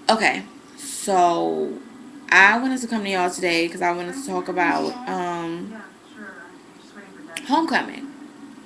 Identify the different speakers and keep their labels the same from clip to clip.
Speaker 1: Okay, so I wanted to come to y'all today because I wanted to talk about homecoming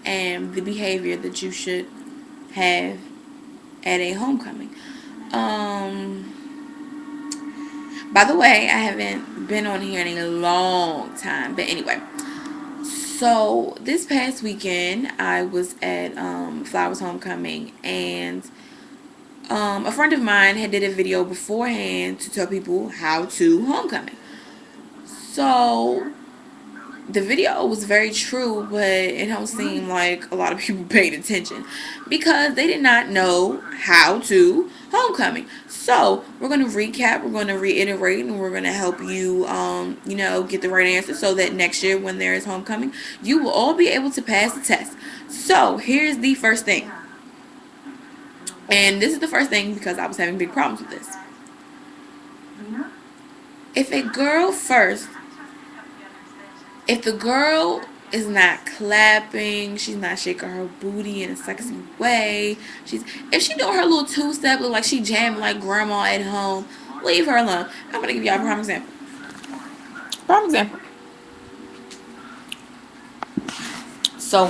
Speaker 1: and the behavior that you should have at a homecoming. Um, by the way, I haven't been on here in a long time, but anyway. So this past weekend, I was at Flowers Homecoming, and a friend of mine had did a video beforehand to tell people how to homecoming. So the video was very true, but it don't seem like a lot of people paid attention because they did not know how to homecoming. So we're going to recap, we're going to reiterate, and we're going to help you, get the right answer so that next year when there is homecoming, you will all be able to pass the test. So here's the first thing, and this is the first thing because I was having big problems with this. If a girl first If the girl is not clapping, she's not shaking her booty in a sexy way, if she doing her little two-step, look like she jamming like grandma at home, leave her alone. I'm gonna give y'all a prime example. Prime example. So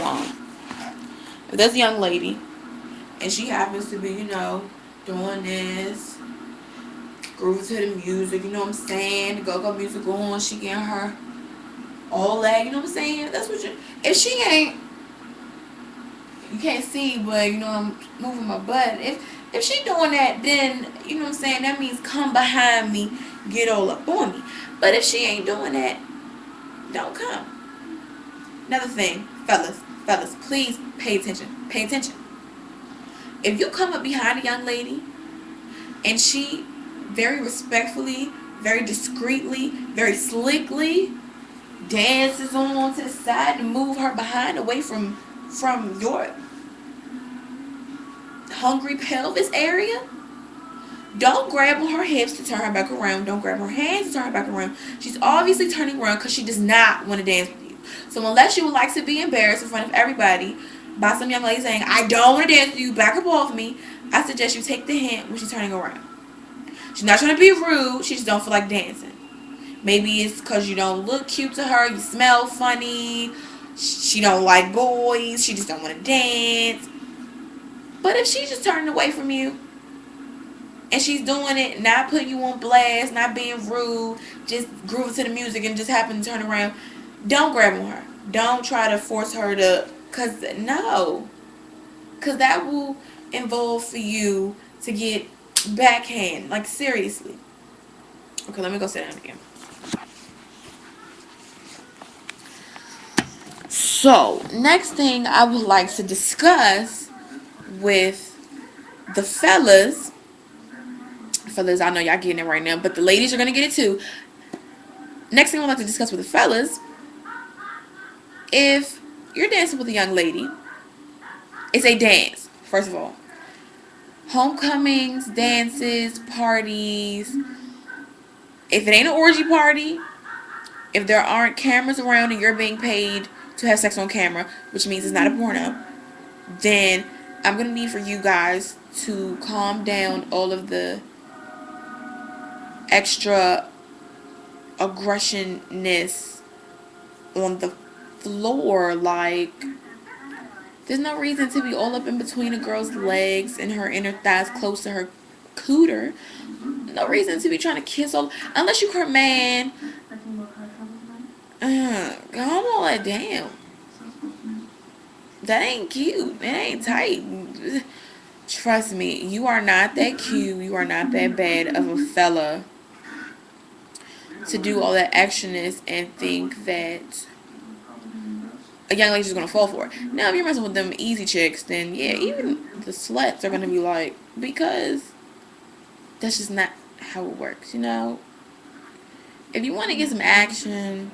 Speaker 1: if there's a young lady and she happens to be, doing this, grooving to the music, you know what I'm saying? The go-go music on, she getting her all that, you know what I'm saying? That's what if she ain't, you can't see, but I'm moving my butt. If she doing that, then you know what I'm saying, that means come behind me, get all up on me. But if she ain't doing that, don't come. Another thing, fellas, please pay attention. Pay attention. If you come up behind a young lady and she very respectfully, very discreetly, very slickly dances on to the side and move her behind away from your hungry pelvis area, don't grab on her hips to turn her back around. Don't grab her hands to turn her back around. She's obviously turning around because she does not want to dance with you. So unless you would like to be embarrassed in front of everybody by some young lady saying, I don't want to dance with you, back up off me, I suggest you take the hint when she's turning around. She's not trying to be rude. She just don't feel like dancing. Maybe it's because you don't look cute to her. You smell funny. She don't like boys. She just don't want to dance. But if she's just turning away from you and she's doing it, not putting you on blast, not being rude, just grooving to the music and just happen to turn around, don't grab on her. Don't try to force her to, because that will involve for you to get backhand. Like, seriously. Okay, let me go sit down again. So, next thing I would like to discuss with the fellas, I know y'all getting it right now, but the ladies are going to get it too. Next thing I would like to discuss with the fellas, if you're dancing with a young lady, it's a dance, first of all. Homecomings, dances, parties, if it ain't an orgy party, if there aren't cameras around and you're being paid to have sex on camera, which means it's not a porno, then I'm going to need for you guys to calm down all of the extra aggressionness on the floor. Like, there's no reason to be all up in between a girl's legs and her inner thighs close to her cooter. No reason to be trying to kiss all, unless you her man. Calm all that down. That ain't cute. It ain't tight. Trust me, you are not that cute. You are not that bad of a fella to do all that extraness and think that a young lady's just gonna fall for it. Now, if you're messing with them easy chicks, then yeah, even the sluts are gonna be like, because that's just not how it works, If you want to get some action,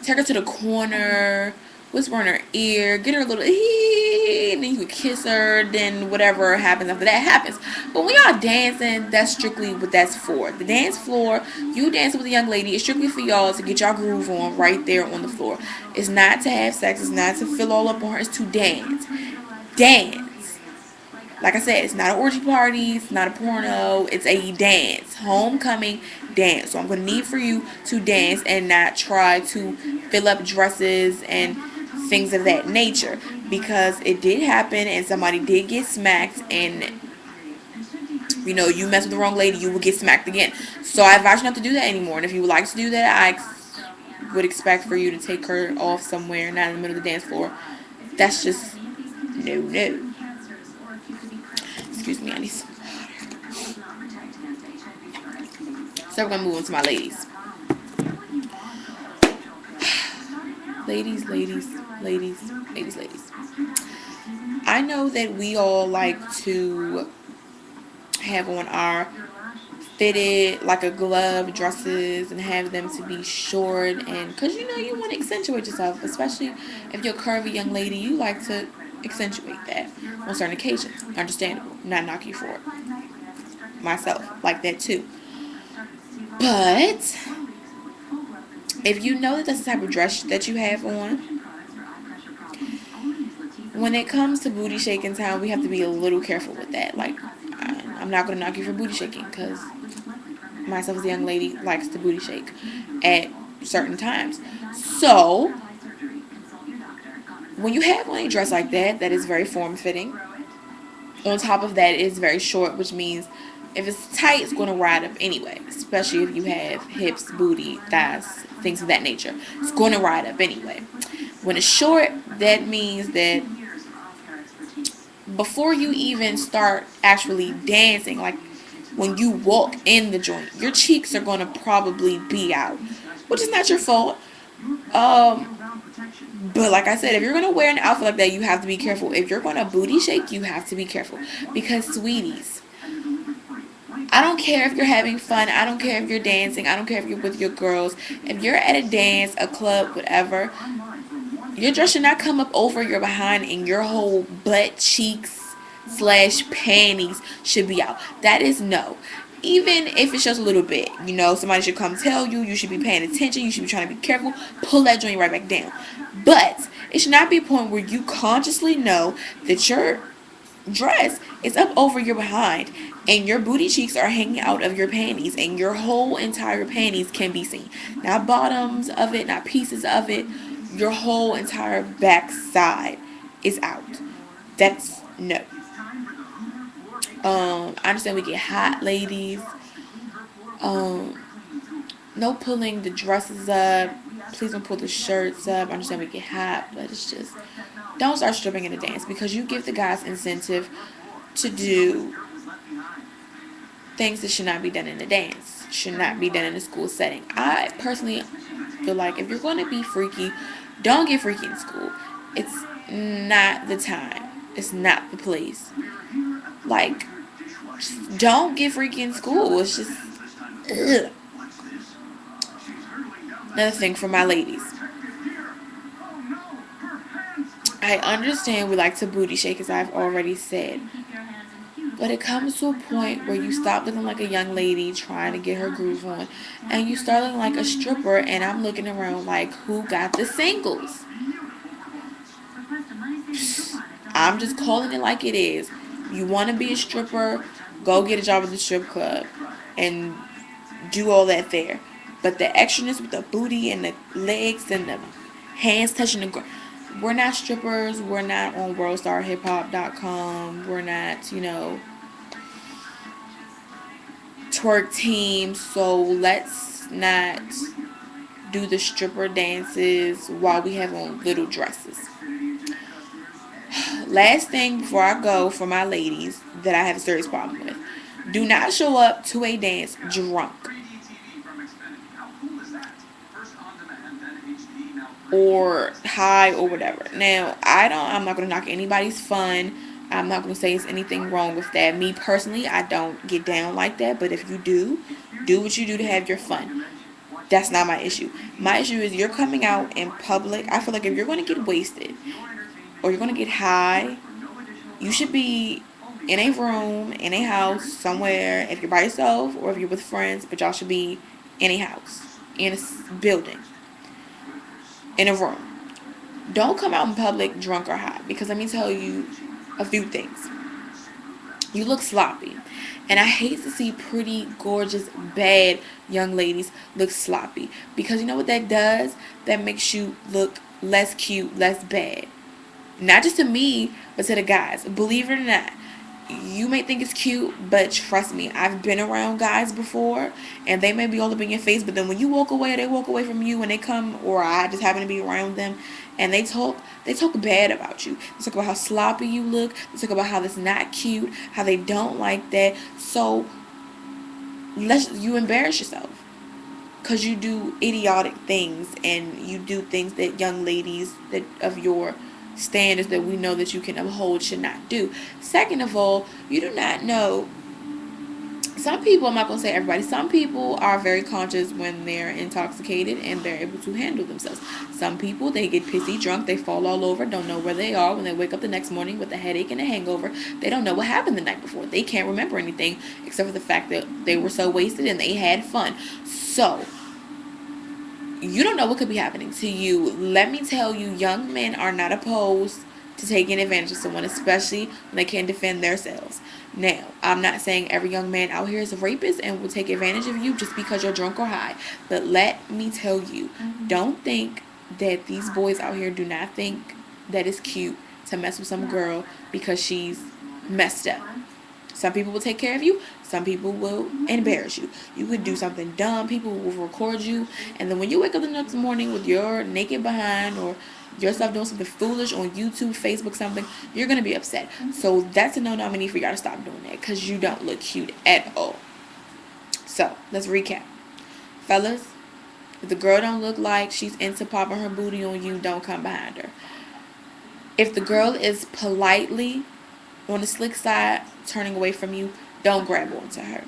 Speaker 1: take her to the corner, whisper in her ear, get her a little and then you can kiss her, then whatever happens after that happens. But when y'all dancing, that's strictly what that's for. The dance floor, you dancing with a young lady, is strictly for y'all to get y'all groove on right there on the floor. It's not to have sex, it's not to fill all up on her, it's to dance. Dance. Like I said, it's not an orgy party, it's not a porno, it's a dance. Homecoming dance. So I'm going to need for you to dance and not try to fill up dresses and things of that nature. Because it did happen and somebody did get smacked, and you mess with the wrong lady, you will get smacked again. So I advise you not to do that anymore. And if you would like to do that, I would expect for you to take her off somewhere, not in the middle of the dance floor. That's just no. Excuse me, I need some. So we're gonna move on to my ladies. Ladies. I know that we all like to have on our fitted like a glove dresses and have them to be short, and because you want to accentuate yourself, especially if you're a curvy young lady, you like to accentuate that on certain occasions. Understandable, not knock you for it. Myself like that too. But if you know that that's the type of dress that you have on, when it comes to booty shaking time, we have to be a little careful with that. Like, I'm not going to knock you for booty shaking, because myself as a young lady likes to booty shake at certain times. So, when you have on a dress like that, that is very form-fitting, on top of that, it is very short, which means if it's tight, it's going to ride up anyway, especially if you have hips, booty, thighs, things of that nature. It's going to ride up anyway. When it's short, that means that before you even start actually dancing, like when you walk in the joint, your cheeks are going to probably be out, which is not your fault. But like I said, if you're going to wear an outfit like that, you have to be careful. If you're going to booty shake, you have to be careful. Because, sweeties, I don't care if you're having fun. I don't care if you're dancing. I don't care if you're with your girls. If you're at a dance, a club, whatever, your dress should not come up over your behind, and your whole butt cheeks / panties should be out. That is no. Even if it's just a little bit, somebody should come tell you. You should be paying attention. You should be trying to be careful. Pull that joint right back down. But it should not be a point where you consciously know that your dress is up over your behind and your booty cheeks are hanging out of your panties, and your whole entire panties can be seen. Not bottoms of it, not pieces of it. Your whole entire backside is out. That's no. I understand we get hot, ladies. No pulling the dresses up. Please don't pull the shirts up. I understand we get hot, but it's just, don't start stripping in the dance, because you give the guys incentive to do things that should not be done in the dance, should not be done in a school setting. I personally feel like if you're going to be freaky, don't get freaky in school. It's not the time. It's not the place. Like, don't get freaky in school. It's just, ugh. Another thing for my ladies. I understand we like to booty shake, as I've already said. But it comes to a point where you stop looking like a young lady trying to get her groove on, and you start looking like a stripper, and I'm looking around like, who got the singles? I'm just calling it like it is. You want to be a stripper, go get a job at the strip club and do all that there. But the extraness with the booty and the legs and the hands touching the ground. We're not strippers. We're not on worldstarhiphop.com. We're not, twerk team. So let's not do the stripper dances while we have on little dresses. Last thing before I go for my ladies that I have a serious problem with. Do not show up to a dance drunk or high or whatever. Now, I'm not going to knock anybody's fun. I'm not going to say it's anything wrong with that. Me personally, I don't get down like that. But if you do what you do to have your fun. That's not my issue. My issue is you're coming out in public. I feel like if you're going to get wasted or you're going to get high, you should be in a room, in a house, somewhere, if you're by yourself or if you're with friends, but y'all should be in a house, in a building, in a room. Don't come out in public drunk or high, because let me tell you a few things. You look sloppy. And I hate to see pretty, gorgeous, bad young ladies look sloppy. Because you know what that does? That makes you look less cute, less bad. Not just to me, but to the guys. Believe it or not, you may think it's cute, but trust me, I've been around guys before, and they may be all up in your face, but then when you walk away, they walk away from you, and they come, or I just happen to be around them, and they talk bad about you. They talk about how sloppy you look. They talk about how that's not cute, how they don't like that. So you embarrass yourself because you do idiotic things, and you do things that young ladies that of your standards that we know that you can uphold should not do. Second of all, you do not know. Some people, I'm not going to say everybody, some people are very conscious when they're intoxicated and they're able to handle themselves. Some people, they get pissy drunk, they fall all over, don't know where they are. When they wake up the next morning with a headache and a hangover, they don't know what happened the night before. They can't remember anything except for the fact that they were so wasted and they had fun. So, you don't know what could be happening to you. Let me tell you, young men are not opposed to taking advantage of someone, especially when they can't defend themselves. Now, I'm not saying every young man out here is a rapist and will take advantage of you just because you're drunk or high. But let me tell you, don't think that these boys out here do not think that it's cute to mess with some girl because she's messed up. Some people will take care of you. Some people will embarrass you. You could do something dumb. People will record you. And then when you wake up the next morning with your naked behind or yourself doing something foolish on YouTube, Facebook, something, you're going to be upset. So that's a no-no. I need for y'all to stop doing that because you don't look cute at all. So let's recap. Fellas, if the girl don't look like she's into popping her booty on you, don't come behind her. If the girl is politely on the slick side, turning away from you, don't grab onto her.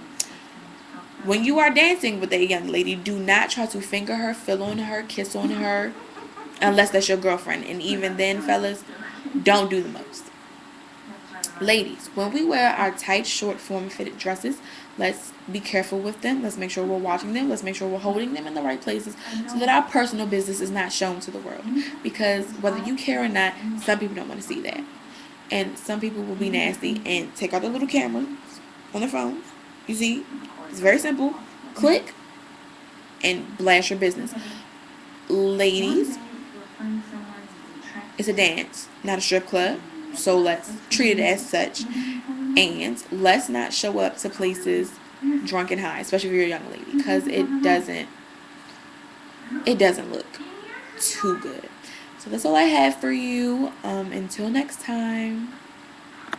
Speaker 1: When you are dancing with a young lady, do not try to finger her, feel on her, kiss on her, unless that's your girlfriend. And even then, fellas, don't do the most. Ladies, when we wear our tight, short, form-fitted dresses, let's be careful with them. Let's make sure we're watching them. Let's make sure we're holding them in the right places so that our personal business is not shown to the world. Because whether you care or not, some people don't want to see that. And some people will be nasty and take out their little cameras on their phones. You see, it's very simple. Click and blast your business. Ladies, it's a dance, not a strip club. So let's treat it as such. And let's not show up to places drunk and high, especially if you're a young lady, because it doesn't look too good. So that's all I have for you. Until next time.